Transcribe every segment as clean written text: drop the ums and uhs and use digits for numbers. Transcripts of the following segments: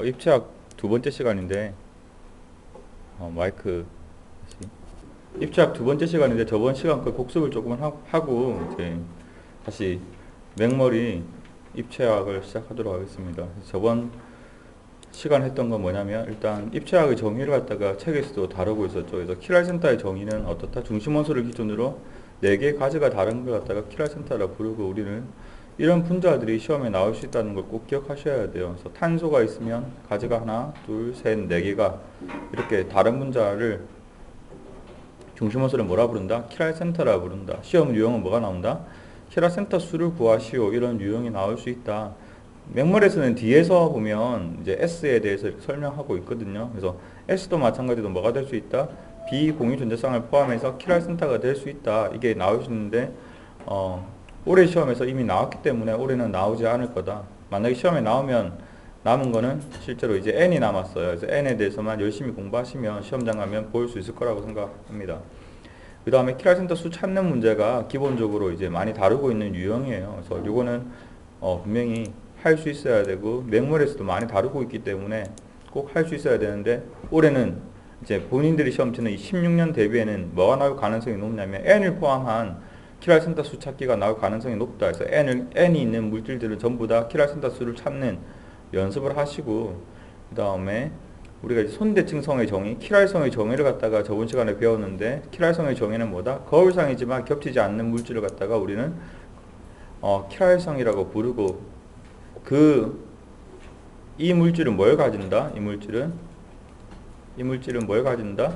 입체학 두 번째 시간인데 마이크 다시. 입체학 두 번째 시간인데 저번 시간 그 복습을 조금 하고 이제 다시 맥머리 입체학을 시작하도록 하겠습니다. 저번 시간 했던 건 뭐냐면 일단 입체학의 정의를 갖다가 책에서도 다루고 있었죠. 그래서 키랄센터의 정의는 어떻다? 중심 원소를 기준으로 4개의 가지가 다른 걸 갖다가 키랄센터라 부르고 우리는 이런 분자들이 시험에 나올 수 있다는 걸 꼭 기억하셔야 돼요. 그래서 탄소가 있으면 가지가 하나, 둘, 셋, 4개가 이렇게 다른 분자를 중심 원소를 뭐라 부른다? 키랄센터라 부른다. 시험 유형은 뭐가 나온다? 키랄센터 수를 구하시오. 이런 유형이 나올 수 있다. 맥머리에서는 뒤에서 보면 이제 S에 대해서 이렇게 설명하고 있거든요. 그래서 S도 마찬가지로 뭐가 될 수 있다? 비공유 존재성을 포함해서 키랄센터가 될 수 있다. 이게 나올 수 있는데 올해 시험에서 이미 나왔기 때문에 올해는 나오지 않을 거다. 만약에 시험에 나오면 남은 거는 실제로 이제 N이 남았어요. 그래서 N에 대해서만 열심히 공부하시면 시험장 가면 볼 수 있을 거라고 생각합니다. 그 다음에 키랄센터 수 찾는 문제가 기본적으로 이제 많이 다루고 있는 유형이에요. 그래서 이거는 분명히 할 수 있어야 되고 맥몰에서도 많이 다루고 있기 때문에 꼭 할 수 있어야 되는데 올해는 이제 본인들이 시험 치는 16년 대비에는 뭐가 나올 가능성이 높냐면 N을 포함한 키랄센터 수 찾기가 나올 가능성이 높다. 그래서 N이 있는 물질들은 전부 다 키랄센터 수를 찾는 연습을 하시고 그 다음에 우리가 이제 손대칭성의 정의, 키랄성의 정의를 갖다가 저번 시간에 배웠는데 키랄성의 정의는 뭐다? 거울상이지만 겹치지 않는 물질을 갖다가 우리는 키랄성이라고 부르고 이 물질은 뭘 가진다? 이 물질은 뭘 가진다?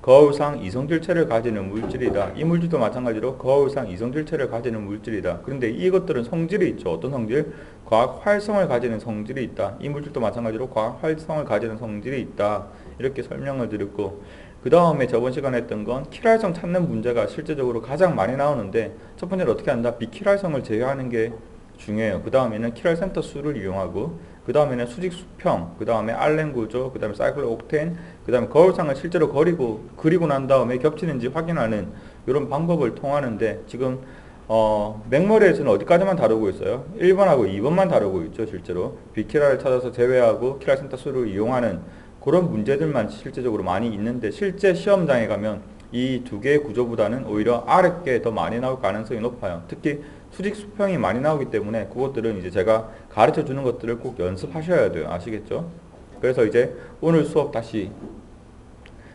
거울상 이성질체를 가지는 물질이다. 이 물질도 마찬가지로 거울상 이성질체를 가지는 물질이다. 그런데 이것들은 성질이 있죠. 어떤 성질? 과학 활성을 가지는 성질이 있다. 이 물질도 마찬가지로 과학 활성을 가지는 성질이 있다. 이렇게 설명을 드렸고 그 다음에 저번 시간에 했던 건 키랄성 찾는 문제가 실제적으로 가장 많이 나오는데 첫 번째로 어떻게 한다? 비키랄성을 제외하는 게 중요해요. 그 다음에는 키랄센터 수를 이용하고 그 다음에는 수직 수평, 그 다음에 알렌 구조, 그 다음에 사이클 옥테인, 그 다음에 거울상을 실제로 그리고 난 다음에 겹치는지 확인하는 이런 방법을 통하는데 지금 맥머리에서는 어디까지만 다루고 있어요? 1번하고 2번만 다루고 있죠. 실제로 비키랄을 찾아서 제외하고 키랄센터 수를 이용하는 그런 문제들만 실제적으로 많이 있는데 실제 시험장에 가면 이 두 개의 구조보다는 오히려 아래 게 더 많이 나올 가능성이 높아요. 특히 수직 수평이 많이 나오기 때문에 그것들은 이제 제가 가르쳐 주는 것들을 꼭 연습하셔야 돼요. 아시겠죠? 그래서 이제 오늘 수업 다시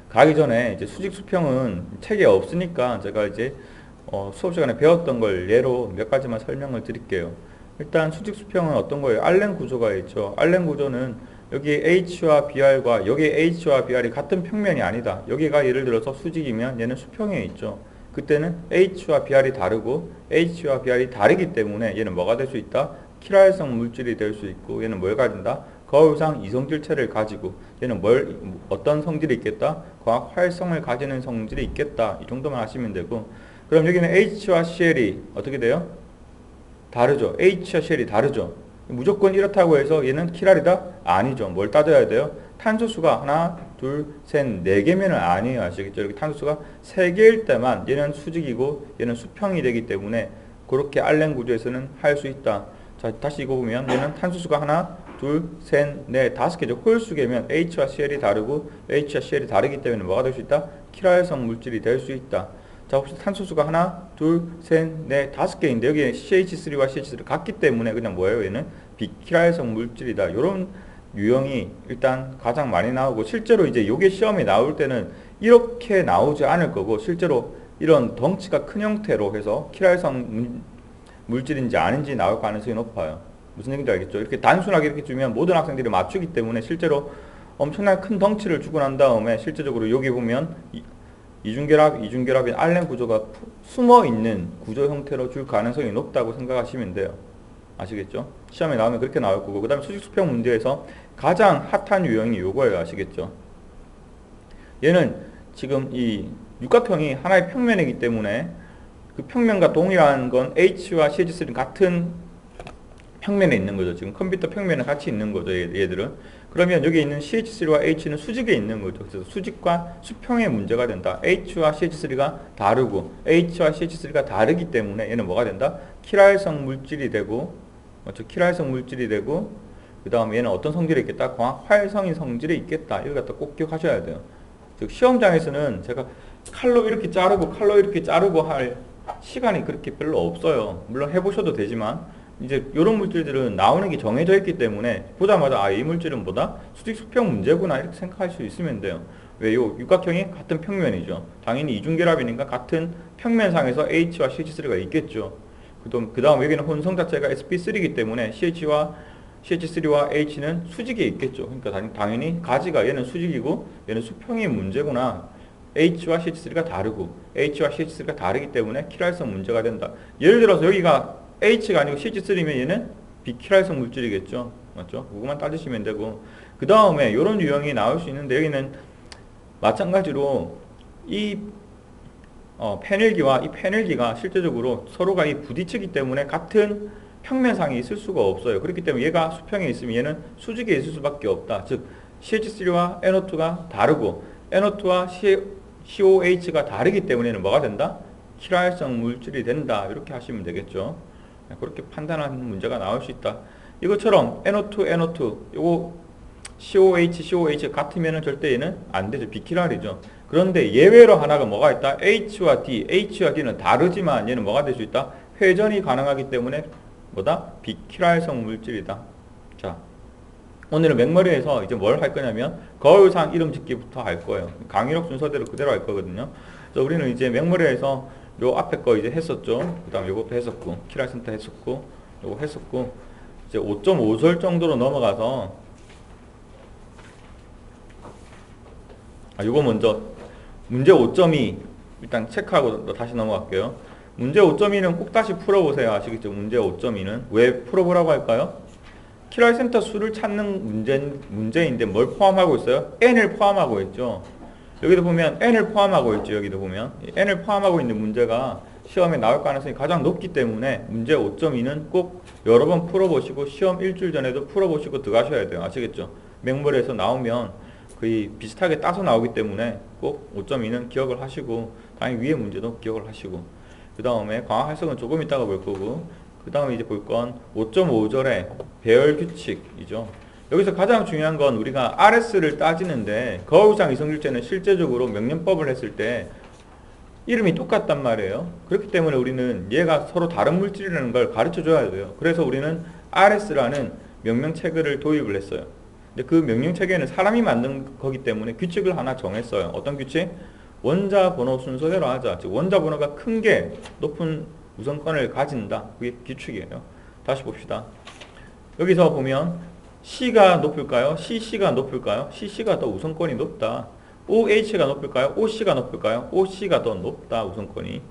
가기 전에 이제 수직 수평은 책에 없으니까 제가 이제 수업 시간에 배웠던 걸 예로 몇 가지만 설명을 드릴게요. 일단 수직 수평은 어떤 거예요? 알렌 구조가 있죠. 알렌 구조는 여기 H와 BR과 여기 H와 BR이 같은 평면이 아니다. 여기가 예를 들어서 수직이면 얘는 수평에 있죠. 그때는 H와 BR이 다르고 H와 BR이 다르기 때문에 얘는 뭐가 될 수 있다? 키랄성 물질이 될 수 있고 얘는 뭘 가진다? 거울상 이성질체를 가지고 얘는 어떤 성질이 있겠다? 과학 활성을 가지는 성질이 있겠다. 이 정도만 아시면 되고 그럼 여기는 H와 CL이 어떻게 돼요? 다르죠. H와 CL이 다르죠. 무조건 이렇다고 해서 얘는 키랄이다? 아니죠. 뭘 따져야 돼요? 탄소수가 하나, 둘, 셋, 4개면은 아니에요. 아시겠죠? 이렇게 탄소수가 3개일 때만 얘는 수직이고 얘는 수평이 되기 때문에 그렇게 알렌 구조에서는 할 수 있다. 자, 다시 이거 보면 얘는 탄소수가 하나, 둘, 셋, 넷, 5개죠. 홀수계면 H와 CL이 다르고 H와 CL이 다르기 때문에 뭐가 될 수 있다? 키랄성 물질이 될 수 있다. 자, 혹시 탄소수가 하나, 둘, 셋, 넷, 5개인데 여기에 CH3와 CH3 같기 때문에 그냥 뭐예요? 얘는 비키랄성 물질이다. 이런 유형이 일단 가장 많이 나오고 실제로 이제 요게 시험에 나올 때는 이렇게 나오지 않을 거고 실제로 이런 덩치가 큰 형태로 해서 키랄성 물질인지 아닌지 나올 가능성이 높아요. 무슨 얘기인지 알겠죠? 이렇게 단순하게 이렇게 주면 모든 학생들이 맞추기 때문에 실제로 엄청나게 큰 덩치를 주고 난 다음에 실제적으로 여기 보면 이중결합인 알렌 구조가 숨어있는 구조 형태로 줄 가능성이 높다고 생각하시면 돼요. 아시겠죠? 시험에 나오면 그렇게 나올 거고 그 다음에 수직수평 문제에서 가장 핫한 유형이 요거예요. 아시겠죠? 얘는 지금 이 육각형이 하나의 평면이기 때문에 그 평면과 동일한 건 H와 CH3는 같은 평면에 있는 거죠. 지금 컴퓨터 평면에 같이 있는 거죠. 얘들은. 그러면 여기 있는 CH3와 H는 수직에 있는 거죠. 그래서 수직과 수평의 문제가 된다. H와 CH3가 다르고 H와 CH3가 다르기 때문에 얘는 뭐가 된다? 키랄성 물질이 되고 맞죠? 키랄성 물질이 되고 그 다음에 얘는 어떤 성질이 있겠다? 광학 활성인 성질이 있겠다. 이걸 갖다 꼭 기억하셔야 돼요. 즉 시험장에서는 제가 칼로 이렇게 자르고 칼로 이렇게 자르고 할 시간이 그렇게 별로 없어요. 물론 해보셔도 되지만 이제 이런 물질들은 나오는 게 정해져 있기 때문에 보자마자 아, 이 물질은 뭐다? 수직 수평 문제구나 이렇게 생각할 수 있으면 돼요. 왜요? 육각형이 같은 평면이죠. 당연히 이중결합이니까 같은 평면상에서 H와 CH3가 있겠죠. 그 다음 여기는 혼성 자체가 sp3이기 때문에 CH3와 H는 수직에 있겠죠. 그러니까 당연히 가지가 얘는 수직이고 얘는 수평의 문제구나. H와 CH3가 다르고 H와 CH3가 다르기 때문에 킬할성 문제가 된다. 예를 들어서 여기가 H가 아니고 CH3면 얘는 비킬할성 물질이겠죠. 맞죠? 그것만 따지시면 되고 그 다음에 이런 유형이 나올 수 있는데 여기는 마찬가지로 이 페넬기와 이 페넬기가 실제적으로 서로가 이 부딪히기 때문에 같은 평면상에 있을 수가 없어요. 그렇기 때문에 얘가 수평에 있으면 얘는 수직에 있을 수밖에 없다. 즉 CH3와 NO2가 다르고 NO2와 COH가 다르기 때문에 얘는 뭐가 된다? 킬할성 물질이 된다. 이렇게 하시면 되겠죠. 그렇게 판단하는 문제가 나올 수 있다. 이것처럼 NO2 요거 COH 같으면 절대 얘는 안 되죠. 비킬할이죠. 그런데 예외로 하나가 뭐가 있다? H와 D는 다르지만 얘는 뭐가 될 수 있다? 회전이 가능하기 때문에 뭐다? 비킬할성 물질이다. 자, 오늘은 맥머리에서 이제 뭘 할 거냐면 거울상 이름 짓기부터 할 거예요. 강의록 순서대로 그대로 할 거거든요. 그래서 우리는 이제 맥머리에서 요 앞에 거 이제 했었죠. 그 다음에 요것도 했었고 킬할센터 했었고 요거 했었고 이제 5.5절 정도로 넘어가서 요거 먼저 문제 5.2 일단 체크하고 다시 넘어갈게요. 문제 5.2는 꼭 다시 풀어보세요. 아시겠죠? 문제 5.2는 왜 풀어보라고 할까요? 킬할센터 수를 찾는 문제인데 뭘 포함하고 있어요? n을 포함하고 있죠. 여기도 보면 n을 포함하고 있죠. 여기도 보면 n을 포함하고 있는 문제가 시험에 나올 가능성이 가장 높기 때문에 문제 5.2는 꼭 여러 번 풀어보시고 시험 일주일 전에도 풀어보시고 들어가셔야 돼요. 아시겠죠? 맥머리에서 나오면 거의 비슷하게 따서 나오기 때문에 꼭 5.2는 기억을 하시고 당연히 위에 문제도 기억을 하시고 그 다음에 광학 활성은 조금 이따가 볼 거고 그 다음에 이제 볼 건 5.5절의 배열 규칙이죠. 여기서 가장 중요한 건 우리가 RS를 따지는데 거울상 이성질체는 실제적으로 명령법을 했을 때 이름이 똑같단 말이에요. 그렇기 때문에 우리는 얘가 서로 다른 물질이라는 걸 가르쳐 줘야 돼요. 그래서 우리는 RS라는 명령체계를 도입을 했어요. 근데 그 명령체계는 사람이 만든 거기 때문에 규칙을 하나 정했어요. 어떤 규칙? 원자 번호 순서대로 하자. 즉 원자 번호가 큰 게 높은 우선권을 가진다. 그게 규칙이에요. 다시 봅시다. 여기서 보면 C가 높을까요? CC가 높을까요? CC가 더 우선권이 높다. OH가 높을까요? OC가 높을까요? OC가 더 높다. 우선권이.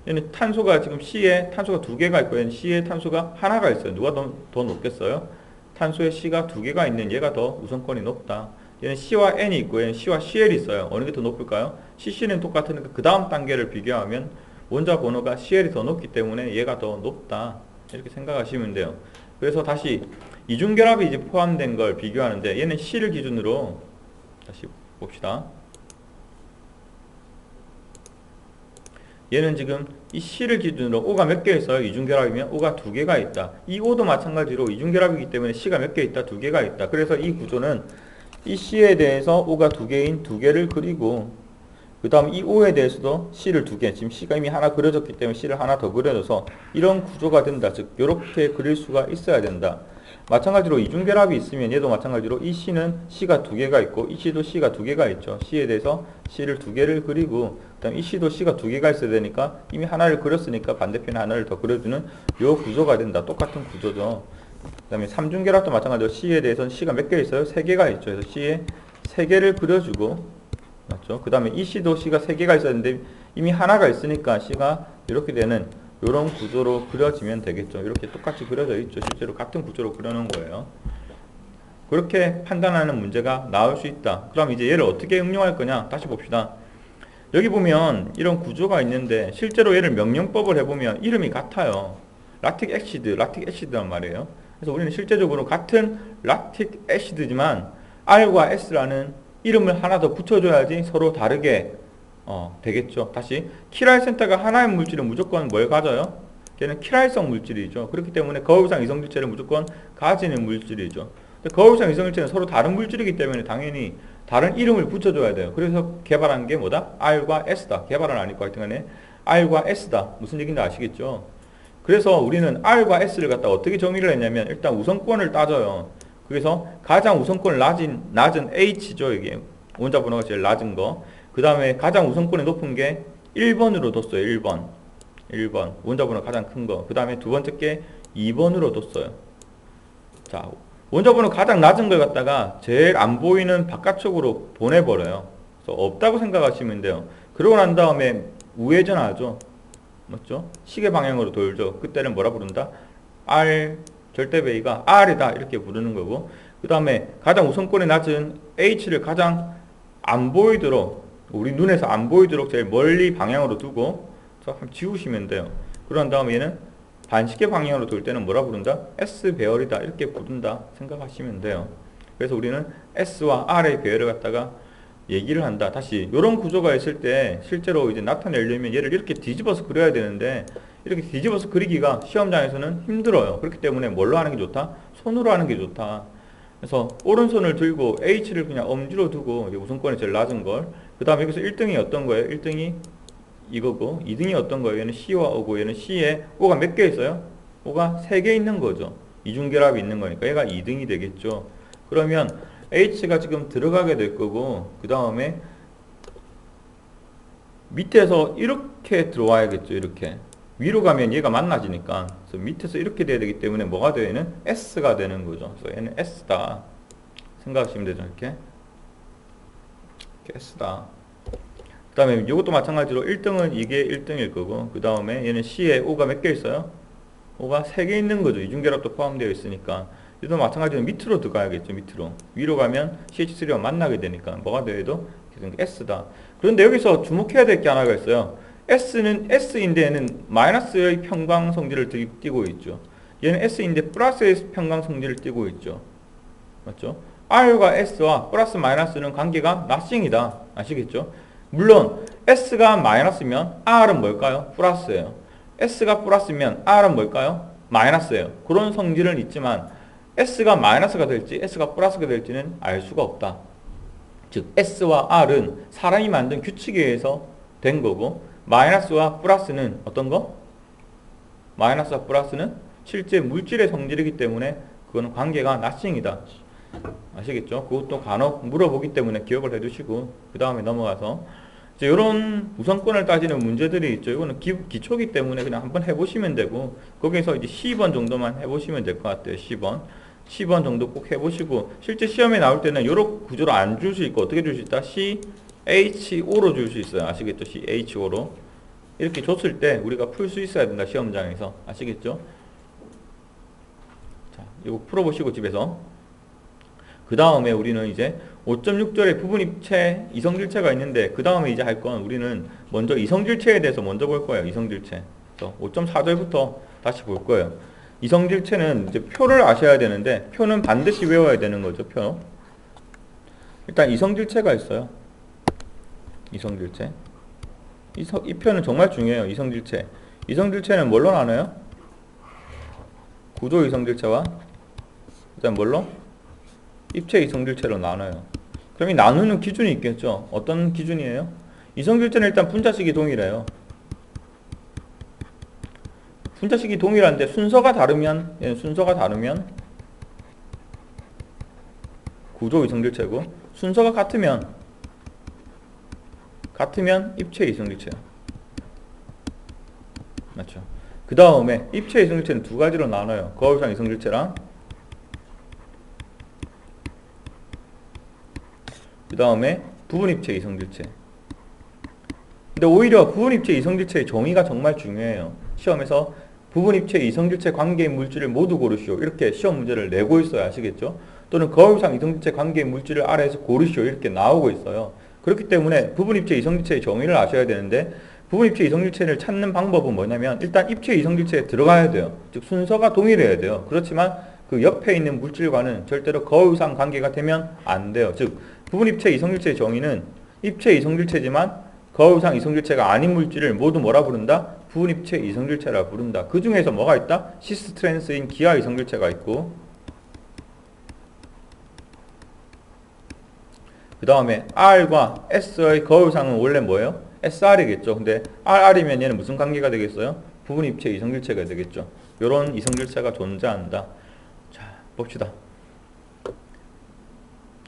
얘는 탄소가 지금 C에 탄소가 2개가 있고 얘는 C에 탄소가 하나가 있어요. 누가 더 높겠어요? 탄소에 C가 2개가 있는 얘가 더 우선권이 높다. 얘는 C와 N이 있고 얘는 C와 CL이 있어요. 어느 게 더 높을까요? CC는 똑같으니까 그 다음 단계를 비교하면 원자 번호가 CL이 더 높기 때문에 얘가 더 높다. 이렇게 생각하시면 돼요. 그래서 다시 이중결합이 이제 포함된 걸 비교하는데 얘는 C를 기준으로 다시 봅시다. 얘는 지금 이 C를 기준으로 O가 몇 개 있어요? 이중결합이면 O가 2개가 있다. 이 O도 마찬가지로 이중결합이기 때문에 C가 몇 개 있다? 2개가 있다. 그래서 이 구조는 이 C에 대해서 O가 2개인 2개를 그리고 그 다음 이 O에 대해서도 C를 2개, 지금 C가 이미 하나 그려졌기 때문에 C를 하나 더 그려줘서 이런 구조가 된다. 즉 이렇게 그릴 수가 있어야 된다. 마찬가지로 이중결합이 있으면 얘도 마찬가지로 이 C는 C가 2개가 있고 이 C도 C가 2개가 있죠. C에 대해서 C를 2개를 그리고 그 다음 이 C도 C가 2개가 있어야 되니까 이미 하나를 그렸으니까 반대편에 하나를 더 그려주는 요 구조가 된다. 똑같은 구조죠. 그 다음에 삼중결합도 마찬가지로 C에 대해서는 C가 몇 개 있어요? 3개가 있죠. 그래서 C에 3개를 그려주고 맞죠? 그 다음에 이 C도 C가 3개가 있었는데 이미 하나가 있으니까 C가 이렇게 되는 이런 구조로 그려지면 되겠죠. 이렇게 똑같이 그려져 있죠. 실제로 같은 구조로 그려놓은 거예요. 그렇게 판단하는 문제가 나올 수 있다. 그럼 이제 얘를 어떻게 응용할 거냐? 다시 봅시다. 여기 보면 이런 구조가 있는데 실제로 얘를 명령법을 해보면 이름이 같아요. 락틱 애시드란 말이에요. 그래서 우리는 실제적으로 같은 락틱 애시드지만 R과 S라는 이름을 하나 더 붙여줘야지 서로 다르게 되겠죠. 다시 킬할센터가 하나의 물질은 무조건 뭘 가져요? 걔는 킬할성 물질이죠. 그렇기 때문에 거울상 이성질체를 무조건 가지는 물질이죠. 거울상 이성질체는 서로 다른 물질이기 때문에 당연히 다른 이름을 붙여줘야 돼요. 그래서 개발한 게 뭐다? R과 S다. 개발은 아니고 하여튼간에 R과 S다. 무슨 얘기인지 아시겠죠? 그래서 우리는 R과 S를 갖다 어떻게 정의를 했냐면 일단 우선권을 따져요. 그래서 가장 우선권을 낮은 H죠. 이게 원자 번호가 제일 낮은 거. 그 다음에 가장 우선권이 높은 게 1번으로 뒀어요. 1번. 원자 번호 가장 큰 거. 그 다음에 두 번째 게 2번으로 뒀어요. 자, 원자 번호 가장 낮은 걸 갖다가 제일 안 보이는 바깥쪽으로 보내버려요. 그래서 없다고 생각하시면 돼요. 그러고 난 다음에 우회전하죠. 맞죠? 시계 방향으로 돌죠. 그때는 뭐라 부른다? R 절대배기가 R이다 이렇게 부르는 거고, 그 다음에 가장 우선권이 낮은 H를 가장 안 보이도록, 우리 눈에서 안 보이도록 제일 멀리 방향으로 두고 한번 지우시면 돼요. 그런 다음에 얘는 반시계 방향으로 돌 때는 뭐라 부른다? S 배열이다 이렇게 부른다 생각하시면 돼요. 그래서 우리는 S와 R의 배열을 갖다가 얘기를 한다. 다시 이런 구조가 있을 때 실제로 이제 나타내려면 얘를 이렇게 뒤집어서 그려야 되는데 이렇게 뒤집어서 그리기가 시험장에서는 힘들어요. 그렇기 때문에 뭘로 하는 게 좋다? 손으로 하는 게 좋다. 그래서 오른손을 들고 H를 그냥 엄지로 두고 우선권이 제일 낮은 걸, 그 다음에 여기서 1등이 어떤 거예요? 1등이 이거고 2등이 어떤 거예요? 얘는 C와 O고, 얘는 C에 O가 몇 개 있어요? O가 3개 있는 거죠. 이중결합이 있는 거니까 얘가 2등이 되겠죠. 그러면 H가 지금 들어가게 될 거고, 그 다음에 밑에서 이렇게 들어와야겠죠. 이렇게 위로 가면 얘가 만나지니까, 그래서 밑에서 이렇게 돼야 되기 때문에 뭐가 돼요? 얘는 S가 되는 거죠. 그래서 얘는 S다 생각하시면 되죠. 이렇게 S다. 그 다음에 이것도 마찬가지로 1등은 이게 1등일 거고, 그 다음에 얘는 C에 O가 몇 개 있어요? O가 3개 있는 거죠. 이중결합도 포함되어 있으니까. 얘도 마찬가지로 밑으로 들어가야겠죠. 밑으로. 위로 가면 CH3와 만나게 되니까 뭐가 돼도 S다. 그런데 여기서 주목해야 될 게 하나가 있어요. S는 S인데 얘는 마이너스의 평강 성질을 띠고 있죠. 얘는 S인데 플러스의 평강 성질을 띠고 있죠. 맞죠? R과 S와 플러스 마이너스는 관계가 nothing이다. 아시겠죠? 물론 S가 마이너스면 R은 뭘까요? 플러스예요. S가 플러스면 R은 뭘까요? 마이너스예요. 그런 성질은 있지만 S가 마이너스가 될지 S가 플러스가 될지는 알 수가 없다. 즉 S와 R은 사람이 만든 규칙에 의해서 된 거고, 마이너스와 플러스는 어떤 거? 마이너스와 플러스는 실제 물질의 성질이기 때문에 그거는 관계가 nothing이다. 아시겠죠? 그것도 간혹 물어보기 때문에 기억을 해두시고 그 다음에 넘어가서 이제 이런 우선권을 따지는 문제들이 있죠. 이거는 기초기 때문에 그냥 한번 해보시면 되고, 거기에서 이제 10번 정도만 해보시면 될 것 같아요. 10번 정도 꼭 해보시고, 실제 시험에 나올 때는 이런 구조로 안 줄 수 있고 어떻게 줄 수 있다? CHO로 줄 수 있어요. 아시겠죠? CHO로 이렇게 줬을 때 우리가 풀 수 있어야 된다. 시험장에서. 아시겠죠? 자, 이거 풀어보시고 집에서. 그 다음에 우리는 이제 5.6절에 부분입체 이성질체가 있는데, 그 다음에 이제 할 건 우리는 먼저 이성질체에 대해서 먼저 볼 거예요. 이성질체. 그래서 5.4절부터 다시 볼 거예요. 이성질체는 이제 표를 아셔야 되는데, 표는 반드시 외워야 되는 거죠. 표. 일단 이성질체가 있어요. 이성질체. 이 표는 정말 중요해요. 이성질체. 이성질체는 뭘로 나눠요? 구조 이성질체와 그다음 뭘로? 입체 이성질체로 나눠요. 그럼 이 나누는 기준이 있겠죠. 어떤 기준이에요? 이성질체는 일단 분자식이 동일해요. 분자식이 동일한데 순서가 다르면, 얘는 순서가 다르면 구조 이성질체고, 순서가 같으면 입체 이성질체예요. 맞죠? 그 다음에 입체 이성질체는 두 가지로 나눠요. 거울상 이성질체랑 그 다음에 부분입체 이성질체. 근데 오히려 부분입체 이성질체의 정의가 정말 중요해요. 시험에서 부분입체 이성질체 관계의 물질을 모두 고르시오 이렇게 시험 문제를 내고 있어요. 아시겠죠? 또는 거울상 이성질체 관계의 물질을 아래에서 고르시오 이렇게 나오고 있어요. 그렇기 때문에 부분입체 이성질체의 정의를 아셔야 되는데, 부분입체 이성질체를 찾는 방법은 뭐냐면 일단 입체 이성질체에 들어가야 돼요. 즉 순서가 동일해야 돼요. 그렇지만 그 옆에 있는 물질과는 절대로 거울상 관계가 되면 안 돼요. 즉 부분입체 이성질체의 정의는 입체 이성질체지만 거울상 이성질체가 아닌 물질을 모두 뭐라 부른다? 부분입체 이성질체라 부른다. 그 중에서 뭐가 있다? 시스트랜스인 기하 이성질체가 있고, 그 다음에 R과 S의 거울상은 원래 뭐예요? SR이겠죠. 근데 RR이면 얘는 무슨 관계가 되겠어요? 부분 입체 이성질체가 되겠죠. 요런 이성질체가 존재한다. 자, 봅시다.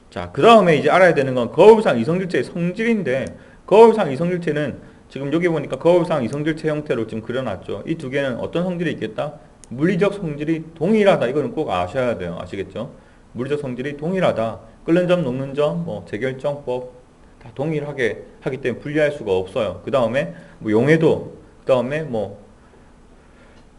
자, 그 다음에 이제 알아야 되는 건 거울상 이성질체의 성질인데, 거울상 이성질체는 지금 여기 보니까 거울상 이성질체 형태로 지금 그려놨죠. 이 두 개는 어떤 성질이 있겠다? 물리적 성질이 동일하다. 이거는 꼭 아셔야 돼요. 아시겠죠? 물리적 성질이 동일하다. 끓는 점, 녹는 점, 뭐 재결정법 다 동일하게 하기 때문에 분리할 수가 없어요. 그 다음에 뭐 용해도, 그 다음에 뭐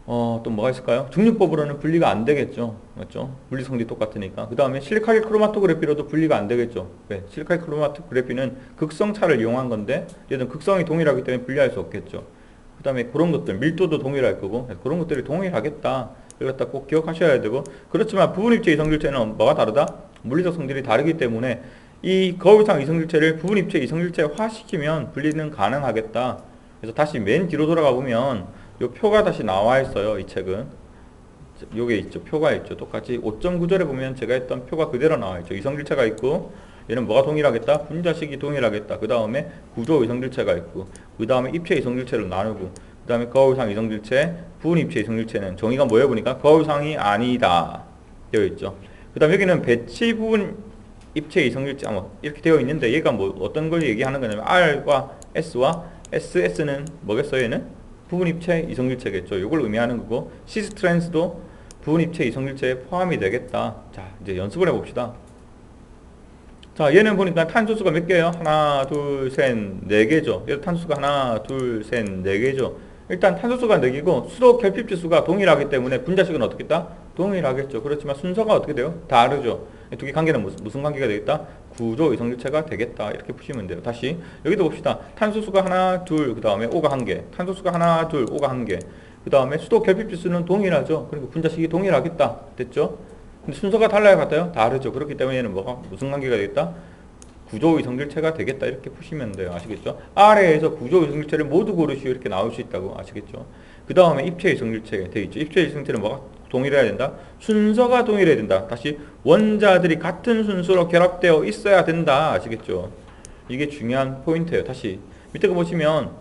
또 뭐가 있을까요? 중류법으로는 분리가 안 되겠죠. 맞죠? 물리 성질이 똑같으니까. 그 다음에 실리카겔 크로마토그래피로도 분리가 안 되겠죠. 왜? 실리카겔 크로마토그래피는 극성차를 이용한 건데 얘는 극성이 동일하기 때문에 분리할 수 없겠죠. 그 다음에 그런 것들, 밀도도 동일할 거고 그런 것들이 동일하겠다. 이걸 갖다 꼭 기억하셔야 되고, 그렇지만 부분입체 이성질체는 뭐가 다르다? 물리적 성질이 다르기 때문에 이 거울상 이성질체를 부분입체 이성질체화 시키면 분리는 가능하겠다. 그래서 다시 맨 뒤로 돌아가 보면 요 표가 다시 나와 있어요. 이 책은 요게 있죠. 표가 있죠. 똑같이 5.9절에 보면 제가 했던 표가 그대로 나와 있죠. 이성질체가 있고 얘는 뭐가 동일하겠다? 분자식이 동일하겠다. 그 다음에 구조 이성질체가 있고, 그 다음에 입체 이성질체로 나누고, 그 다음에 거울상 이성질체, 부분 입체 이성질체는 정의가 뭐예요? 보니까 거울상이 아니다 되어 있죠. 그 다음 여기는 배치 부분 입체 이성질체 이렇게 되어 있는데 얘가 뭐 어떤 걸 얘기하는 거냐면 R과 S와 SS는 뭐겠어요? 얘는 부분 입체 이성질체겠죠. 이걸 의미하는 거고, 시스트랜스도 부분 입체 이성질체에 포함이 되겠다. 자, 이제 연습을 해봅시다. 자, 얘는 보니까 탄소수가 몇 개예요? 하나, 둘, 셋, 네 개죠. 얘도 탄소수가 하나, 둘, 셋, 네 개죠. 일단 탄소수가 네 개고 수소 결핍지수가 동일하기 때문에 분자식은 어떻겠다? 동일하겠죠. 그렇지만 순서가 어떻게 돼요? 다르죠. 두 개 관계는 무슨 관계가 되겠다? 구조 이성질체가 되겠다. 이렇게 푸시면 돼요. 다시 여기도 봅시다. 탄소수가 하나, 둘, 그 다음에 O가 한 개. 탄소수가 하나, 둘, O가 한 개. 그 다음에 수소 결핍지수는 동일하죠. 그리고 분자식이 동일하겠다. 됐죠? 근데 순서가 달라요, 같아요? 다르죠. 그렇기 때문에 얘는 뭐가 무슨 관계가 되겠다? 구조 이성질체가 되겠다. 이렇게 푸시면 돼요. 아시겠죠? 아래에서 구조 이성질체를 모두 고르시오. 이렇게 나올 수 있다고 아시겠죠? 그 다음에 입체 이성질체가 되어 있죠. 입체 이성질체는 뭐가 동일해야 된다? 순서가 동일해야 된다. 다시 원자들이 같은 순서로 결합되어 있어야 된다. 아시겠죠? 이게 중요한 포인트예요. 다시 밑에 거 보시면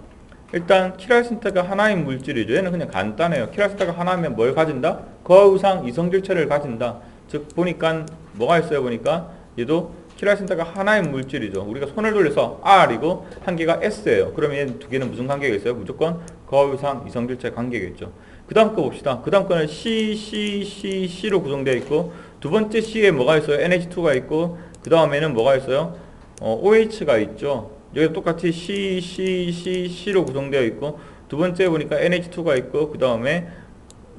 일단 키랄센터가 하나인 물질이죠. 얘는 그냥 간단해요. 키랄센터가 하나면 뭘 가진다? 거우상 이성질체를 가진다. 즉 보니까 뭐가 있어요? 보니까 얘도 키랄센터가 하나인 물질이죠. 우리가 손을 돌려서 R이고 한 개가 S예요. 그러면 얘 두 개는 무슨 관계가 있어요? 무조건 거울상 이성질체 관계겠죠. 그 다음 거 봅시다. 그 다음 거는 C로 구성되어 있고, 두 번째 C에 뭐가 있어요? NH2가 있고, 그 다음에는 뭐가 있어요? OH가 있죠. 여기 똑같이 C로 구성되어 있고, 두 번째 보니까 NH2가 있고, 그 다음에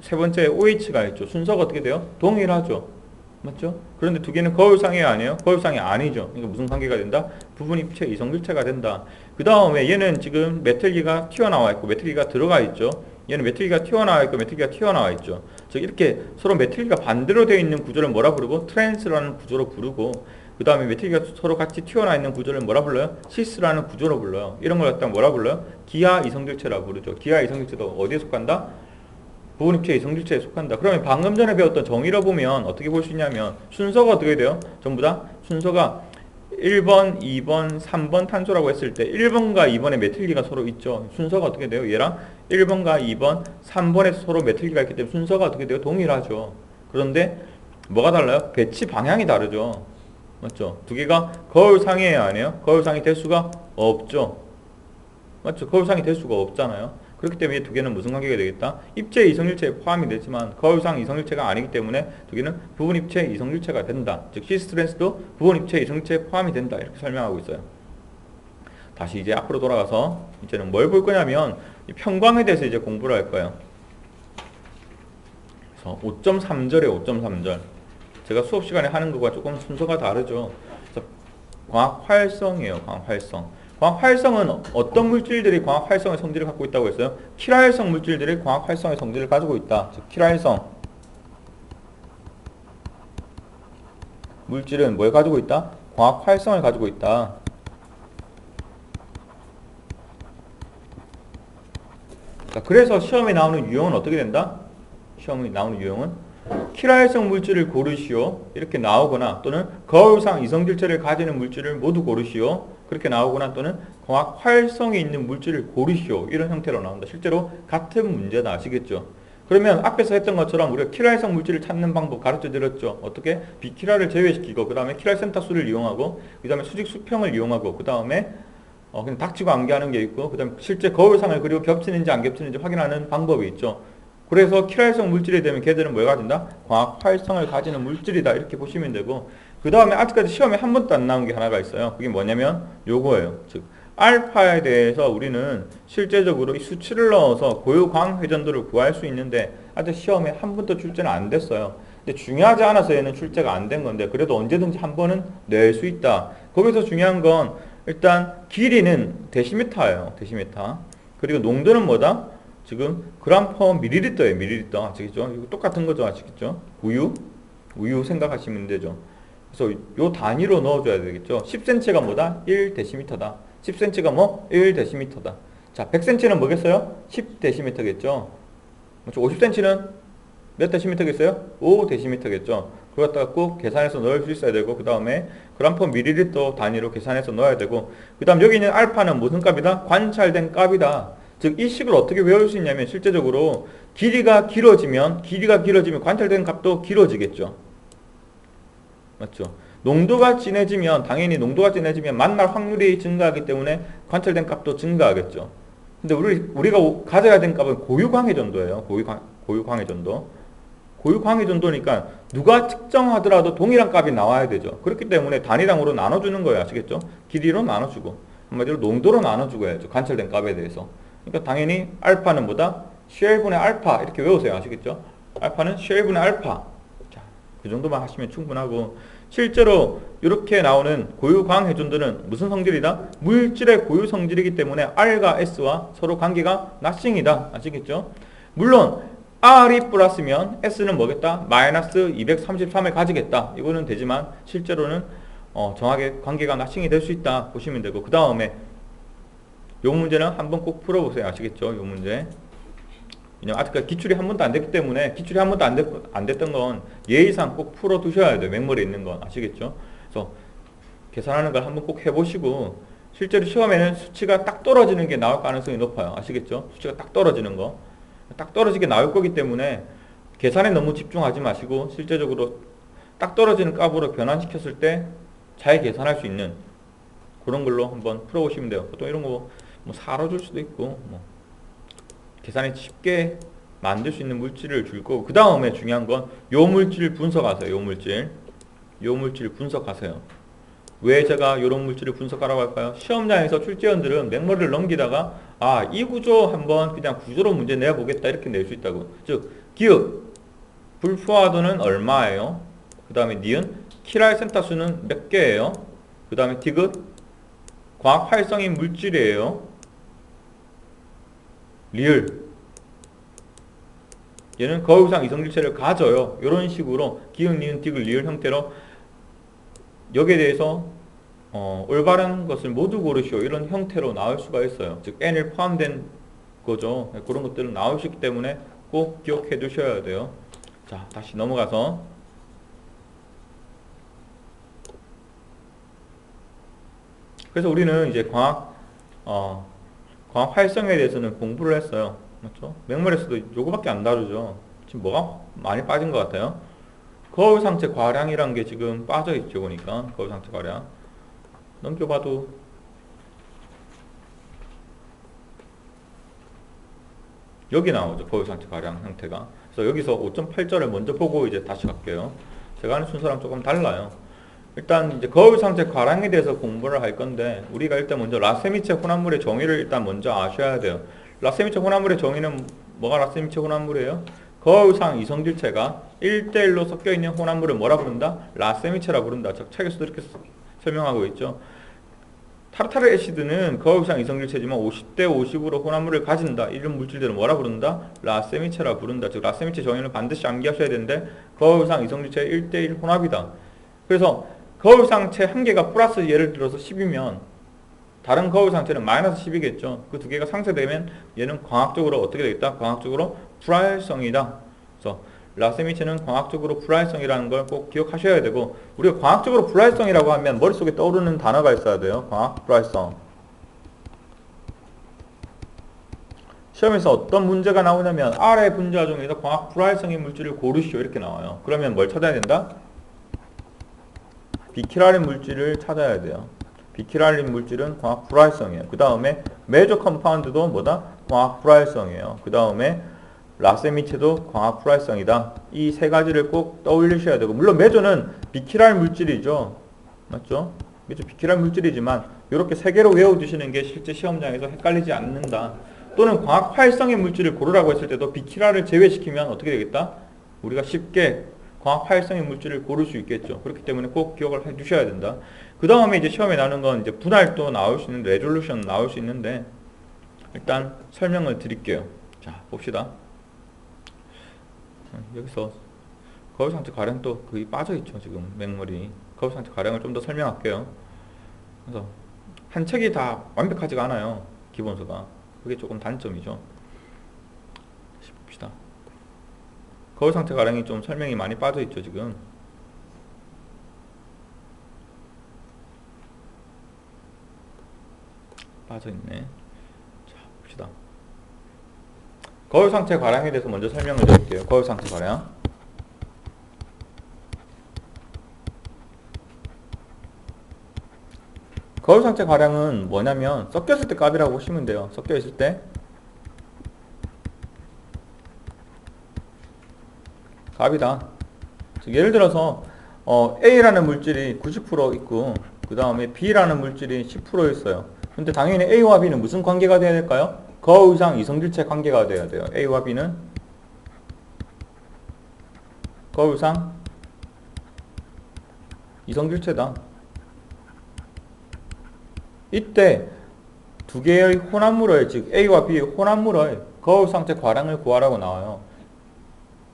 세 번째 OH가 있죠. 순서가 어떻게 돼요? 동일하죠. 맞죠? 그런데 두 개는 거울상이 아니에요? 거울상이 아니죠. 그러니까 무슨 관계가 된다? 부분 입체 이성질체가 된다. 그 다음에 얘는 지금 메틀기가 튀어나와 있고 메틀기가 들어가 있죠. 얘는 메틀기가 튀어나와 있고 메틀기가 튀어나와 있죠. 즉 이렇게 서로 메틀기가 반대로 되어 있는 구조를 뭐라 부르고? 트랜스라는 구조로 부르고, 그 다음에 메틀기가 서로 같이 튀어나와 있는 구조를 뭐라 불러요? 시스라는 구조로 불러요. 이런 걸 갖다 뭐라 불러요? 기하 이성질체라고 부르죠. 기하 이성질체도 어디에 속한다? 부분 입체 이성질체에 속한다. 그러면 방금 전에 배웠던 정의로 보면 어떻게 볼 수 있냐면 순서가 어떻게 돼요? 전부 다 순서가 1번, 2번, 3번 탄소라고 했을 때 1번과 2번에 메틸기가 서로 있죠. 순서가 어떻게 돼요? 얘랑 1번과 2번, 3번에 서로 메틸기가 있기 때문에 순서가 어떻게 돼요? 동일하죠. 그런데 뭐가 달라요? 배치 방향이 다르죠. 맞죠? 두 개가 거울상이에요, 아니에요? 거울상이 될 수가 없죠. 맞죠? 거울상이 될 수가 없잖아요. 그렇기 때문에 두 개는 무슨 관계가 되겠다? 입체 이성질체에 포함이 되지만 거울상 이성질체가 아니기 때문에 두 개는 부분 입체 이성질체가 된다. 즉 시스트랜스도 부분 입체 이성질체에 포함이 된다. 이렇게 설명하고 있어요. 다시 이제 앞으로 돌아가서 이제는 뭘 볼 거냐면 평광에 대해서 이제 공부를 할 거예요. 그래서 5.3절에 5.3절 제가 수업 시간에 하는 것과 조금 순서가 다르죠. 광학 활성이에요. 광학 활성. 광학 활성은 어떤 물질들이 광학 활성의 성질을 갖고 있다고 했어요? 킬활성 물질들이 광학 활성의 성질을 가지고 있다. 즉 킬활성 물질은 뭘 가지고 있다? 광학 활성을 가지고 있다. 자, 그래서 시험에 나오는 유형은 어떻게 된다? 시험에 나오는 유형은 킬화활성 물질을 고르시오 이렇게 나오거나 또는 거울상 이성질체를 가지는 물질을 모두 고르시오 그렇게 나오거나 또는 광학 활성이 있는 물질을 고르시오 이런 형태로 나온다. 실제로 같은 문제다. 아시겠죠? 그러면 앞에서 했던 것처럼 우리가 킬화활성 물질을 찾는 방법 가르쳐 드렸죠. 어떻게? 비킬화를 제외시키고 그 다음에 킬화 센터수를 이용하고 그 다음에 수직 수평을 이용하고 그 다음에 그냥 닥치고 암기하는 게 있고 그 다음에 실제 거울상을 그리고 겹치는지 안 겹치는지 확인하는 방법이 있죠. 그래서 킬화활성 물질이 되면 걔들은 뭘 가진다? 광학 활성을 가지는 물질이다 이렇게 보시면 되고 그 다음에 아직까지 시험에 한 번도 안 나온 게 하나가 있어요. 그게 뭐냐면 요거예요. 즉 알파에 대해서 우리는 실제적으로 이 수치를 넣어서 고유광 회전도를 구할 수 있는데 아직 시험에 한 번도 출제는 안 됐어요. 근데 중요하지 않아서 얘는 출제가 안 된 건데 그래도 언제든지 한 번은 낼 수 있다. 거기서 중요한 건 일단 길이는 데시미터예요. 데시미터. 그리고 농도는 뭐다? 지금 그램 퍼 밀리리터예요. 밀리리터. 아시겠죠? 이거 똑같은 거죠. 아시겠죠? 우유 생각하시면 되죠. 그래서 요 단위로 넣어줘야 되겠죠. 10cm가 뭐다? 1데시미터다. 10cm가 뭐? 1데시미터다. 자, 100cm는 뭐겠어요? 10데시미터겠죠. 50cm는 몇 데시미터겠어요? 5데시미터겠죠. 그걸 갖다가 꼭 계산해서 넣을 수 있어야 되고 그 다음에 그램 퍼 밀리리터 단위로 계산해서 넣어야 되고 그 다음 여기 있는 알파는 무슨 값이다? 관찰된 값이다. 즉 이 식을 어떻게 외울 수 있냐면 실제적으로 길이가 길어지면 관찰된 값도 길어지겠죠. 맞죠? 농도가 진해지면 당연히 농도가 진해지면 만날 확률이 증가하기 때문에 관찰된 값도 증가하겠죠. 근데 우리가 가져야 된 값은 고유광해전도예요. 고유광해전도. 고유광해전도니까 누가 측정하더라도 동일한 값이 나와야 되죠. 그렇기 때문에 단위당으로 나눠주는 거예요. 아시겠죠? 길이로 나눠주고 한마디로 농도로 나눠주고 해야죠. 관찰된 값에 대해서. 그러니까 당연히 알파는 뭐다? 쉘분의 알파 이렇게 외우세요. 아시겠죠? 알파는 쉘분의 알파. 자, 그 정도만 하시면 충분하고 실제로 이렇게 나오는 고유광 회전도는 무슨 성질이다? 물질의 고유 성질이기 때문에 R과 S와 서로 관계가 나싱이다. 아시겠죠? 물론 R이 플러스면 S는 뭐겠다? 마이너스 233을 가지겠다. 이거는 되지만 실제로는 정확하게 관계가 나싱이 될 수 있다 보시면 되고 그 다음에 요 문제는 한번 꼭 풀어보세요. 아시겠죠? 요 문제. 왜냐면 아직까지 기출이 한 번도 안 됐기 때문에 기출이 한 번도 안 됐던 건 예의상 꼭 풀어두셔야 돼요. 맹머리에 있는 건. 아시겠죠? 그래서 계산하는 걸 한번 꼭 해보시고 실제로 시험에는 수치가 딱 떨어지는 게 나올 가능성이 높아요. 아시겠죠? 수치가 딱 떨어지는 거. 딱 떨어지게 나올 거기 때문에 계산에 너무 집중하지 마시고 실제적으로 딱 떨어지는 값으로 변환시켰을 때 잘 계산할 수 있는 그런 걸로 한번 풀어보시면 돼요. 보통 이런 거 뭐 사로 줄 수도 있고 뭐 계산이 쉽게 만들 수 있는 물질을 줄 거고 그 다음에 중요한 건 요 물질 분석하세요. 요 물질 분석하세요. 왜 제가 요런 물질을 분석하라고 할까요? 시험장에서 출제원들은 맹머리를 넘기다가 이 구조 한번 그냥 구조로 문제 내보겠다 이렇게 낼 수 있다고. 즉 기읍 불포화도는 얼마예요? 그 다음에 니은 킬할 센터수는 몇 개예요? 그 다음에 디귿 광학 활성인 물질이에요. 리을 얘는 거울상 이성질체를 가져요. 이런 식으로 기역, 니은, 디귿, 리을 형태로 여기에 대해서 올바른 것을 모두 고르시오. 이런 형태로 나올 수가 있어요. 즉 n을 포함된 거죠. 그런 것들은 나올 수 있기 때문에 꼭 기억해 두셔야 돼요. 자, 다시 넘어가서 그래서 우리는 이제 광학 활성에 대해서는 공부를 했어요. 맞죠? 맹물에서도 요거밖에 안 다루죠. 지금 뭐가 많이 빠진 것 같아요? 거울상체 과량이란 게 지금 빠져있죠. 보니까 거울상체 과량 넘겨봐도 여기 나오죠. 거울상체 과량 형태가. 그래서 여기서 5.8절을 먼저 보고 이제 다시 갈게요. 제가 하는 순서랑 조금 달라요. 일단 이제 거울상체 과량에 대해서 공부를 할 건데 우리가 일단 먼저 라세미체 혼합물의 정의를 일단 먼저 아셔야 돼요. 라세미체 혼합물의 정의는 뭐가 라세미체 혼합물이에요? 거울상 이성질체가 1대1로 섞여있는 혼합물을 뭐라 부른다? 라세미체라 부른다. 책에서도 이렇게 설명하고 있죠. 타르타르 애시드는 거울상 이성질체지만 50대 50으로 혼합물을 가진다. 이런 물질들은 뭐라 부른다? 라세미체라 부른다. 즉 라세미체 정의는 반드시 암기하셔야 되는데 거울상 이성질체 1대1 혼합이다. 그래서 거울상체 한 개가 플러스 예를 들어서 10이면 다른 거울상체는 마이너스 10이겠죠. 그 두 개가 상쇄되면 얘는 광학적으로 어떻게 되겠다? 광학적으로 불활성이다. 그래서 라세미체는 광학적으로 불활성이라는 걸 꼭 기억하셔야 되고, 우리가 광학적으로 불활성이라고 하면 머릿속에 떠오르는 단어가 있어야 돼요. 광학 불활성. 시험에서 어떤 문제가 나오냐면 아래 분자 중에서 광학 불활성의 물질을 고르시오 이렇게 나와요. 그러면 뭘 찾아야 된다? 비키랄린 물질을 찾아야 돼요. 비키랄린 물질은 광학 불활성이에요. 그 다음에 메이저 컴파운드도 뭐다? 광학 불활성이에요. 그 다음에 라세미체도 광학 불활성이다. 이 세 가지를 꼭 떠올리셔야 되고, 물론 메조는 비키랄 물질이죠. 맞죠? 메조 비키랄 물질이지만 이렇게 세 개로 외워두시는 게 실제 시험장에서 헷갈리지 않는다. 또는 광학 활성의 물질을 고르라고 했을 때도 비키랄을 제외시키면 어떻게 되겠다? 우리가 쉽게 광학 활성의 물질을 고를 수 있겠죠. 그렇기 때문에 꼭 기억을 해 두셔야 된다. 그 다음에 이제 시험에 나오는 건 이제 분할도 나올 수 있는데, 레졸루션 나올 수 있는데, 일단 설명을 드릴게요. 자, 봅시다. 여기서 거울 상태 가량 또 거의 빠져있죠. 지금 맹머리. 거울 상태 가량을 좀 더 설명할게요. 그래서 한 책이 다 완벽하지가 않아요. 기본서가. 그게 조금 단점이죠. 봅시다. 거울 상태 가량이 좀 설명이 많이 빠져있죠. 지금. 빠져있네. 자, 봅시다. 거울 상태 가량에 대해서 먼저 설명을 드릴게요. 거울 상태 가량. 거울 상태 가량은 뭐냐면 섞였을 때 값이라고 보시면 돼요. 섞여 있을 때 값이다. 즉 예를 들어서 A라는 물질이 90% 있고 그 다음에 B라는 물질이 10% 있어요. 근데 당연히 A와 B는 무슨 관계가 돼야 될까요? 거울상 이성질체 관계가 돼야 돼요. A와 B는 거울상 이성질체다. 이때 두 개의 혼합물의, 즉 A와 B의 혼합물의 거울상태 과량을 구하라고 나와요.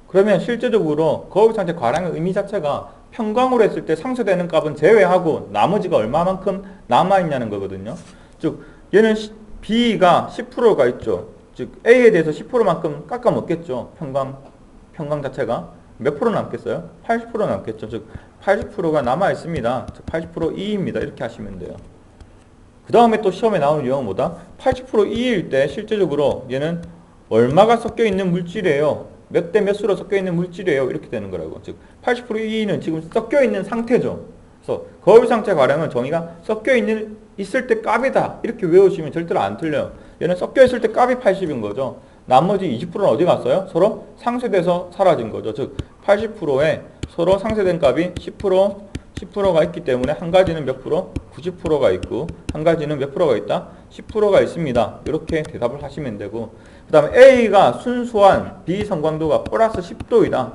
그러면 실제적으로 거울상태 과량의 의미 자체가 평광으로 했을 때 상쇄되는 값은 제외하고 나머지가 얼마만큼 남아있냐는 거거든요. 즉 얘는 B가 10%가 있죠. 즉 A에 대해서 10%만큼 깎아 먹겠죠. 평광 자체가 몇 프로 남겠어요? 80% 남겠죠. 즉 80%가 남아 있습니다. 즉 80% 2입니다. 이렇게 하시면 돼요. 그 다음에 또 시험에 나오는 유형은 뭐다? 80% 2일 때 실제적으로 얘는 얼마가 섞여 있는 물질이에요. 몇 대 몇 수로 섞여 있는 물질이에요. 이렇게 되는 거라고. 즉 80% 2는 지금 섞여 있는 상태죠. 그래서 거울 상태 가량은 정의가 섞여 있을 때 값이다. 이렇게 외우시면 절대로 안 틀려요. 얘는 섞여 있을 때 값이 80인 거죠. 나머지 20%는 어디 갔어요? 서로 상쇄돼서 사라진 거죠. 즉 80%에 서로 상쇄된 값이 10%가 있기 때문에 한 가지는 몇 프로? 90%가 있고 한 가지는 몇 프로가 있다? 10%가 있습니다. 이렇게 대답을 하시면 되고, 그 다음에 A가 순수한 비성광도가 플러스 10도이다.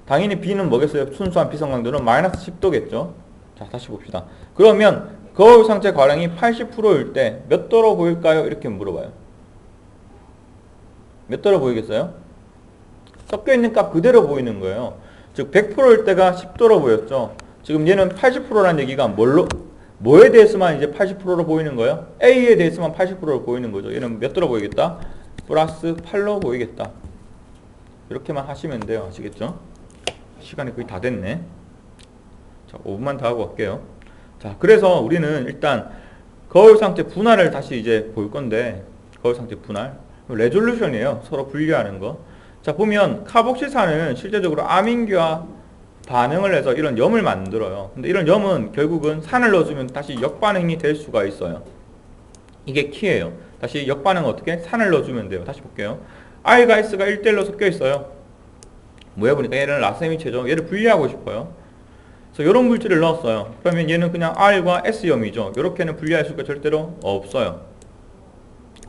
당연히 B는 뭐겠어요? 순수한 비성광도는 마이너스 10도겠죠. 자, 다시 봅시다. 그러면 거울 상태 과량이 80%일 때 몇 도로 보일까요? 이렇게 물어봐요. 몇 도로 보이겠어요? 섞여있는 값 그대로 보이는 거예요. 즉 100%일 때가 10도로 보였죠. 지금 얘는 80%라는 얘기가 뭐에 대해서만 이제 80%로 보이는 거예요? A에 대해서만 80%로 보이는 거죠. 얘는 몇 도로 보이겠다? 플러스 8로 보이겠다. 이렇게만 하시면 돼요. 아시겠죠? 시간이 거의 다 됐네. 자, 5분만 더 하고 갈게요. 자, 그래서 우리는 일단 거울 상태 분할을 다시 이제 볼 건데, 거울 상태 분할. 레졸루션이에요. 서로 분리하는 거. 자, 보면 카복실산은 실제적으로 아민기와 반응을 해서 이런 염을 만들어요. 근데 이런 염은 결국은 산을 넣어주면 다시 역반응이 될 수가 있어요. 이게 키예요. 다시 역반응 어떻게? 산을 넣어주면 돼요. 다시 볼게요. R과 S가 1대1로 섞여 있어요. 뭐해 보니까 얘는 라세미체죠. 얘를 분리하고 싶어요. 그래서 이런 물질을 넣었어요. 그러면 얘는 그냥 R과 S염이죠. 이렇게는 분리할 수가 절대로 없어요.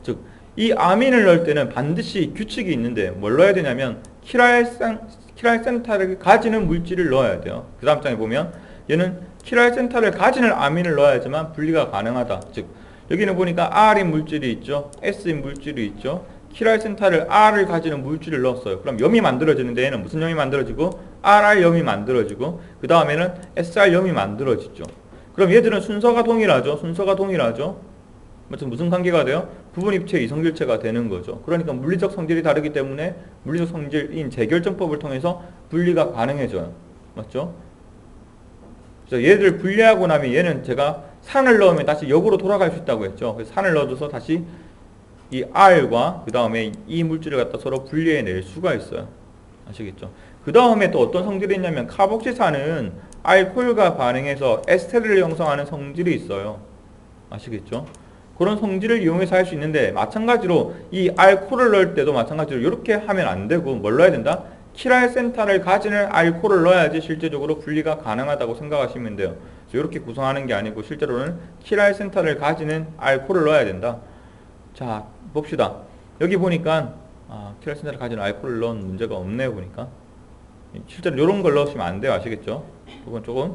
즉, 이 아민을 넣을 때는 반드시 규칙이 있는데 뭘 넣어야 되냐면 키랄센타를 가지는 물질을 넣어야 돼요. 그 다음 장에 보면 얘는 키랄센타를 가지는 아민을 넣어야지만 분리가 가능하다. 즉 여기는 보니까 R인 물질이 있죠. S인 물질이 있죠. 키랄센타를 R을 가지는 물질을 넣었어요. 그럼 염이 만들어지는데 얘는 무슨 염이 만들어지고? RR염이 만들어지고 그 다음에는 SR염이 만들어지죠. 그럼 얘들은 순서가 동일하죠. 무슨 관계가 돼요? 부분입체 이성질체가 되는 거죠. 그러니까 물리적 성질이 다르기 때문에 물리적 성질인 재결정법을 통해서 분리가 가능해져요. 맞죠? 그래서 얘를 분리하고 나면 얘는 제가 산을 넣으면 다시 역으로 돌아갈 수 있다고 했죠. 그래서 산을 넣어줘서 다시 이 R과 그 다음에 이 물질을 갖다 서로 분리해낼 수가 있어요. 아시겠죠? 그 다음에 또 어떤 성질이 있냐면 카복시산은 알코올과 반응해서 에스테르를 형성하는 성질이 있어요. 아시겠죠? 그런 성질을 이용해서 할 수 있는데 마찬가지로 이 알코올을 넣을 때도 마찬가지로 이렇게 하면 안 되고 뭘 넣어야 된다? 키랄센타를 가지는 알코올을 넣어야지 실제적으로 분리가 가능하다고 생각하시면 돼요. 그래서 이렇게 구성하는 게 아니고 실제로는 키랄센타를 가지는 알코올을 넣어야 된다. 자, 봅시다. 여기 보니까 키랄센타를 가지는 알코올을 넣은 문제가 없네요. 보니까 실제로 이런 걸 넣으시면 안 돼요. 아시겠죠? 그건 조금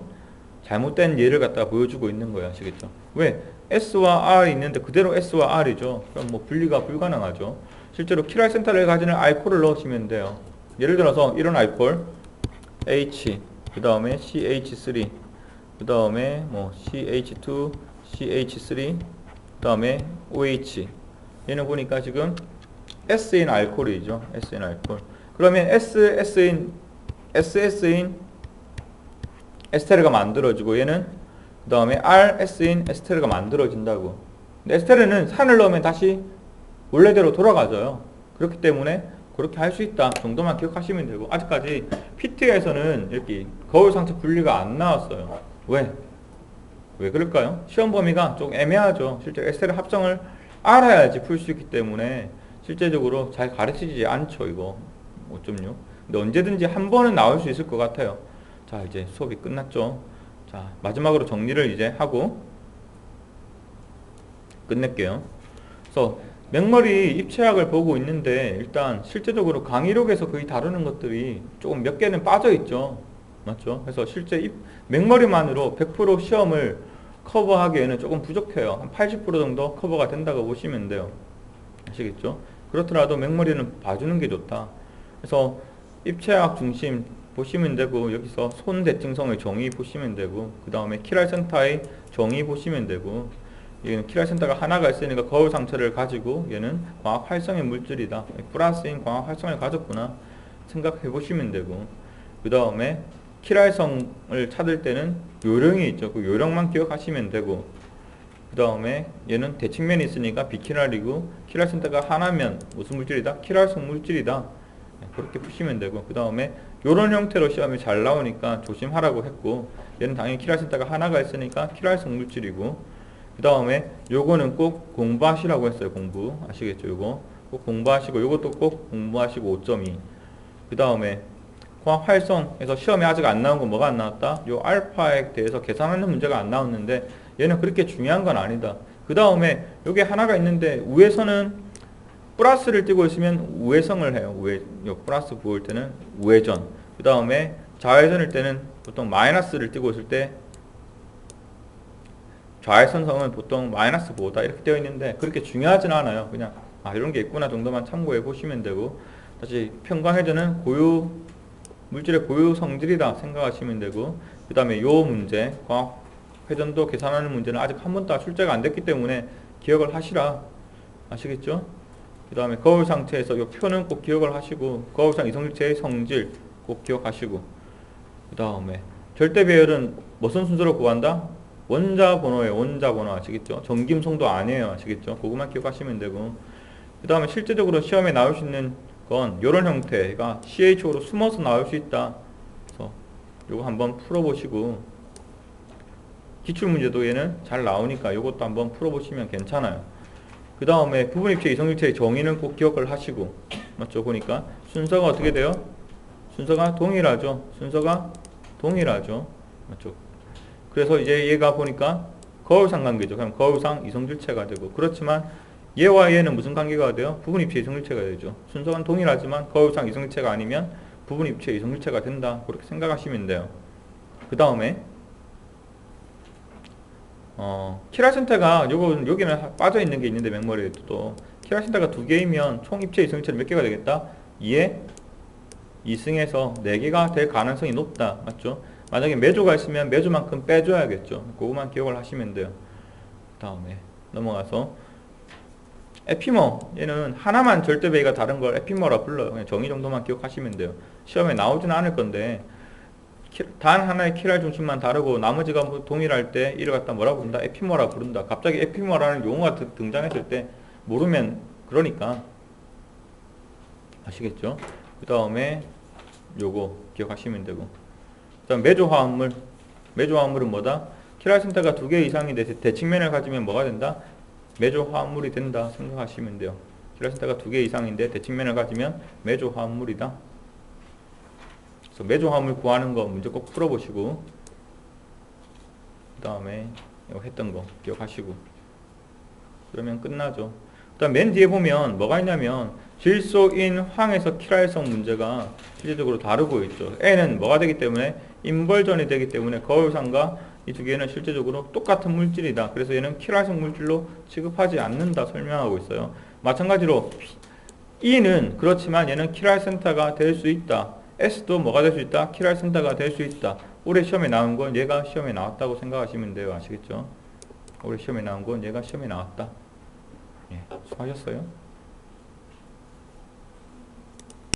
잘못된 예를 갖다가 보여주고 있는 거예요. 아시겠죠? 왜? S와 R이 있는데 그대로 S와 R이죠. 그럼 뭐 분리가 불가능하죠. 실제로 키랄센타를 가지는 알코올을 넣으시면 돼요. 예를 들어서 이런 알코올 H, 그 다음에 CH3, 그 다음에 뭐 CH2, CH3, 그 다음에 OH. 얘는 보니까 지금 S인 알코올이죠. S인 알코올. 그러면 SS인 에스테르가 만들어지고 얘는 그 다음에 RS인 에스테르가 만들어진다고. 근데 에스테르는 산을 넣으면 다시 원래대로 돌아가져요. 그렇기 때문에 그렇게 할 수 있다 정도만 기억하시면 되고, 아직까지 PT에서는 이렇게 거울 상태 분리가 안 나왔어요. 왜 그럴까요? 시험 범위가 좀 애매하죠. 실제 에스테르 합성을 알아야지 풀 수 있기 때문에 실제적으로 잘 가르치지 않죠. 이거 5.6. 근데 언제든지 한 번은 나올 수 있을 것 같아요. 자, 이제 수업이 끝났죠. 자, 마지막으로 정리를 이제 하고 끝낼게요. 그래서 맥머리 입체학을 보고 있는데 일단 실제적으로 강의록에서 거의 다루는 것들이 조금 몇 개는 빠져 있죠. 맞죠? 그래서 실제 맥머리만으로 100% 시험을 커버하기에는 조금 부족해요. 한 80% 정도 커버가 된다고 보시면 돼요. 아시겠죠? 그렇더라도 맥머리는 봐주는 게 좋다. 그래서 입체학 중심 보시면 되고, 여기서 손 대칭성의 정의 보시면 되고, 그 다음에 키랄센타의 정의 보시면 되고, 얘는 키랄센타가 하나가 있으니까 거울 상태를 가지고 얘는 광학 활성의 물질이다. 플러스인 광학 활성을 가졌구나 생각해 보시면 되고, 그 다음에 키랄성을 찾을 때는 요령이 있죠. 그 요령만 기억하시면 되고, 그 다음에 얘는 대칭면이 있으니까 비키랄이고, 키랄센타가 하나면 무슨 물질이다? 키랄성 물질이다. 그렇게 푸시면 되고, 그 다음에 요런 형태로 시험이 잘 나오니까 조심하라고 했고, 얘는 당연히 키랄센타가 하나가 있으니까 키랄성 물질이고, 그 다음에 요거는 꼭 공부하시라고 했어요. 공부 아시겠죠? 요거 꼭 공부하시고, 요것도 꼭 공부하시고 5.2. 그 다음에 광학 활성에서 시험에 아직 안 나온 건 뭐가 안 나왔다? 요 알파에 대해서 계산하는 문제가 안 나왔는데 얘는 그렇게 중요한 건 아니다. 그 다음에 요게 하나가 있는데 위에서는 플러스를 띄고 있으면 우회성을 해요. 요 플러스 부을 때는 우회전. 그 다음에 좌회전일 때는 보통 마이너스를 띄고 있을 때 좌회선성은 보통 마이너스 보다 이렇게 되어 있는데 그렇게 중요하진 않아요. 그냥 이런 게 있구나 정도만 참고해 보시면 되고, 다시 평광회전은 물질의 고유 성질이다 생각하시면 되고, 그 다음에 요 문제 광학회전도 계산하는 문제는 아직 한 번도 출제가 안 됐기 때문에 기억을 하시라. 아시겠죠? 그 다음에 거울 상태에서 요 표는 꼭 기억을 하시고, 거울상 이성질체의 성질 꼭 기억하시고, 그 다음에 절대 배열은 무슨 순서로 구한다? 원자 번호예요. 원자 번호 아시겠죠? 정김송도 아니에요. 아시겠죠? 그것만 기억하시면 되고, 그 다음에 실제적으로 시험에 나올 수 있는 건 이런 형태가 CHO로 숨어서 나올 수 있다. 그래서 요거 한번 풀어보시고, 기출문제도 얘는 잘 나오니까 요것도 한번 풀어보시면 괜찮아요. 그 다음에 부분입체 이성질체의 정의는 꼭 기억을 하시고, 맞죠? 보니까 순서가 어떻게 돼요? 순서가 동일하죠. 맞죠? 그래서 이제 얘가 보니까 거울상 관계죠. 그럼 거울상 이성질체가 되고, 그렇지만 얘와 얘는 무슨 관계가 돼요? 부분입체 이성질체가 되죠. 순서는 동일하지만 거울상 이성질체가 아니면 부분입체 이성질체가 된다. 그렇게 생각하시면 돼요. 그 다음에 키랄센타가 여기는 빠져 있는 게 있는데 맥머리에도 또 키랄센타가 2개이면 총 입체 이성질체는 몇 개가 되겠다? 2에 2승에서 4개가 될 가능성이 높다. 맞죠? 만약에 매조가 있으면 매조만큼 빼줘야겠죠. 그거만 기억을 하시면 돼요. 다음에 넘어가서 에피머, 얘는 하나만 절대배기가 다른 걸 에피머라 불러요. 그냥 정의 정도만 기억하시면 돼요. 시험에 나오지는 않을 건데 단 하나의 키랄 중심만 다르고 나머지가 뭐 동일할 때 이를 갖다 뭐라 부른다? 에피머라 부른다. 갑자기 에피머라는 용어가 등장했을 때 모르면 그러니까 아시겠죠? 그 다음에 요거 기억하시면 되고, 그 다음 매조화합물은 뭐다? 키랄센터가 2개 이상인데 대칭면을 가지면 뭐가 된다? 매조화합물이 된다 생각하시면 돼요. 키랄센터가 2개 이상인데 대칭면을 가지면 매조화합물이다. 그래서 매조화합물 구하는 거 문제 꼭 풀어보시고, 그 다음에 이거 했던 거 기억하시고 그러면 끝나죠. 그 다음 맨 뒤에 보면 뭐가 있냐면 질소인 황에서 키랄성 문제가 실질적으로 다루고 있죠. N은 뭐가 되기 때문에 인벌전이 되기 때문에 거울상과 이 두 개는 실제적으로 똑같은 물질이다. 그래서 얘는 키랄성 물질로 취급하지 않는다 설명하고 있어요. 마찬가지로 E는 그렇지만 얘는 키랄센터가 될 수 있다. S도 뭐가 될 수 있다? 키랄센터가 될 수 있다. 올해 시험에 나온 건 얘가 시험에 나왔다고 생각하시면 돼요. 아시겠죠? 올해 시험에 나온 건 얘가 시험에 나왔다. 예, 수고하셨어요.